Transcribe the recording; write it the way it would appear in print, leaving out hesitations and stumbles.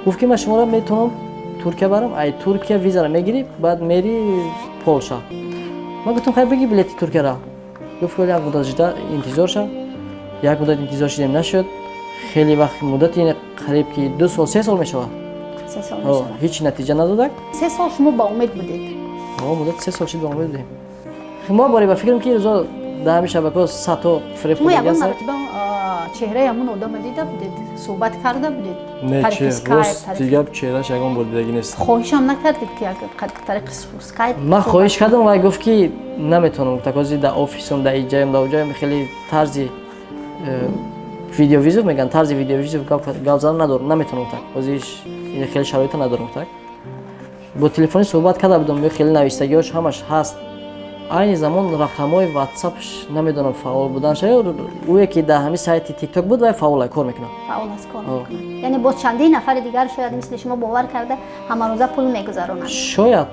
گفت که من شما را میتونم ترکیه برم. ای ترکیه ویزا را میگیری بعد میری پولشا. من گفتم خیر بگی بلیت ترکیه را. گفت که یک مدت انتظار شد. یک مدت انتظار شدیم نشد. خیلی وقت مدت این قریب که 2 سال 3 سال میشود. 3 سال میشود. هیچ نتیجه ندادک. 3 سال شما با امید بودید. ما مدت 3 سال شد با امید بودیم. ما باری با فکرم که روزا در همین شبکه‌ها 100 تا فریب شما دیگه یگان است. مرتبه چهره همون آدم دیده بودید؟ صحبت کرده بودید؟ نه چه روز دیگه چهرهش یگان بار دیدگی نیست. خواهش هم نکردید که طریق اسکایپ؟ من خواهش کردم و گفت که نمیتونم تکازی در آفیسم در اینجایم در اونجایم خیلی طرزی ویدیو ویزو میگن طرز ویدیو ویزو گپ زدن ندارم نمیتونم تکازیش خیلی شرایط ندارم تک با تلفنی صحبت کرده بودم خیلی نوشتگیاش همش هست این زمان رقمای واتساپش نمیدونم فعال بودن شاید او یکی در همین سایت تیک تاک بود و فعال کار میکنه فعال است کار میکنه یعنی با چندین نفر دیگر شاید مثل شما باور کرده همه روزه پول میگذرونن شاید